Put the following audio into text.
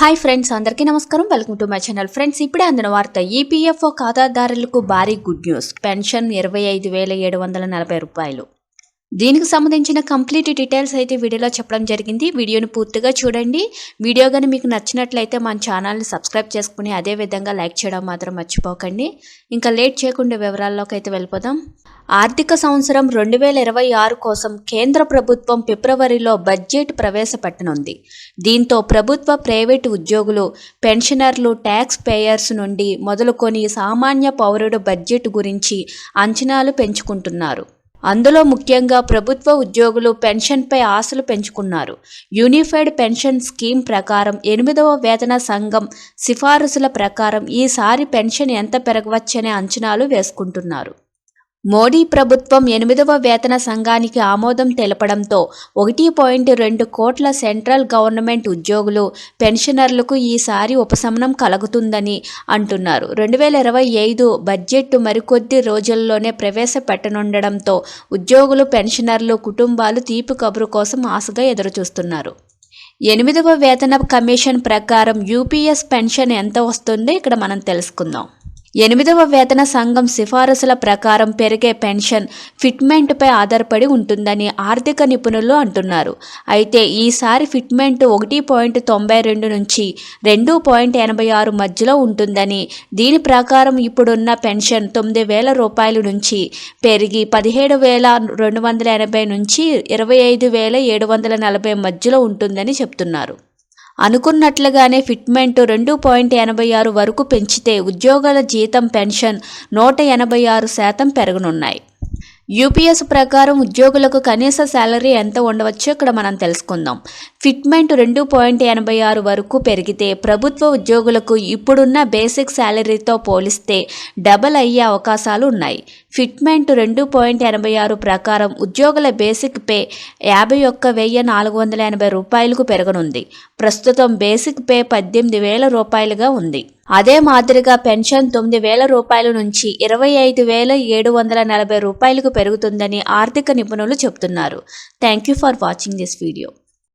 Hi friends, అందరికీ నమస్కారం. Welcome to my channel. Friends, ఇప్పుడే అందిన వార్త. ఈపీఎఫ్ఓ ఖాతాదారులకు భారీ గుడ్ న్యూస్. పెన్షన్ 25,740 రూపాయలు. దీనికి సంబంధించిన కంప్లీట్ డీటెయిల్స్ అయితే వీడియోలో చెప్పడం జరిగింది. వీడియోని పూర్తిగా చూడండి. వీడియో కానీ మీకు నచ్చినట్లయితే మన ఛానల్ని సబ్స్క్రైబ్ చేసుకుని అదేవిధంగా లైక్ చేయడం మాత్రం మర్చిపోకండి. ఇంకా లేట్ చేయకుండా వివరాల్లోకి అయితే వెళ్ళిపోదాం. ఆర్థిక సంవత్సరం 2026 కోసం కేంద్ర ప్రభుత్వం ఫిబ్రవరిలో బడ్జెట్ ప్రవేశపెట్టనుంది. దీంతో ప్రభుత్వ, ప్రైవేటు ఉద్యోగులు, పెన్షనర్లు, ట్యాక్స్ పేయర్స్ నుండి మొదలుకొని సామాన్య పౌరుడు బడ్జెట్ గురించి అంచనాలు పెంచుకుంటున్నారు. అందులో ముఖ్యంగా ప్రభుత్వ ఉద్యోగులు పెన్షన్పై ఆశలు పెంచుకున్నారు. యూనిఫైడ్ పెన్షన్ స్కీమ్ ప్రకారం 8వ వేతన సంఘం సిఫారసుల ప్రకారం ఈసారి పెన్షన్ ఎంత పెరగవచ్చనే అంచనాలు వేసుకుంటున్నారు. మోడీ ప్రభుత్వం 8వ వేతన సంఘానికి ఆమోదం తెలపడంతో 1.2 కోట్ల సెంట్రల్ గవర్నమెంట్ ఉద్యోగులు, పెన్షనర్లకు ఈసారి ఉపశమనం కలుగుతుందని అంటున్నారు. 2025 బడ్జెట్ మరికొద్ది రోజుల్లోనే ప్రవేశపెట్టనుండడంతో ఉద్యోగులు, పెన్షనర్లు, కుటుంబాలు తీపి కబురు కోసం ఆశగా ఎదురుచూస్తున్నారు. 8వ వేతన కమిషన్ ప్రకారం యూపీఎస్ పెన్షన్ ఎంత వస్తుందో ఇక్కడ మనం తెలుసుకుందాం. 8వ వేతన సంఘం సిఫారసుల ప్రకారం పెరిగే పెన్షన్ ఫిట్మెంట్పై ఆధారపడి ఉంటుందని ఆర్థిక నిపుణులు అంటున్నారు. అయితే ఈసారి ఫిట్మెంట్ 1.92 నుంచి 2.86 మధ్యలో ఉంటుందని, దీని ప్రకారం ఇప్పుడున్న పెన్షన్ 9,000 రూపాయల నుంచి పెరిగి 17,280 నుంచి 25,740 మధ్యలో ఉంటుందని చెప్తున్నారు. అనుకున్నట్లుగానే ఫిట్మెంట్ 2.86 వరకు పెంచితే ఉద్యోగుల జీతం, పెన్షన్ 186% పెరగనున్నాయి. యూపీఎస్ ప్రకారం ఉద్యోగులకు కనీస శాలరీ ఎంత ఉండవచ్చో ఇక్కడ మనం తెలుసుకుందాం. ఫిట్మెంట్ 2.86 వరకు పెరిగితే ప్రభుత్వ ఉద్యోగులకు ఇప్పుడున్న బేసిక్ శాలరీతో పోలిస్తే డబల్ అయ్యే అవకాశాలు ఉన్నాయి. ఫిట్మెంట్ 2.86 ప్రకారం ఉద్యోగుల బేసిక్ పే 51,480 రూపాయలకు పెరగనుంది. ప్రస్తుతం బేసిక్ పే 18,000 రూపాయలుగా ఉంది. అదే మాదిరిగా పెన్షన్ 9,000 రూపాయల నుంచి 25,740 రూపాయలకు పెరుగుతుందని ఆర్థిక నిపుణులు చెబుతున్నారు. Thank you for watching this video.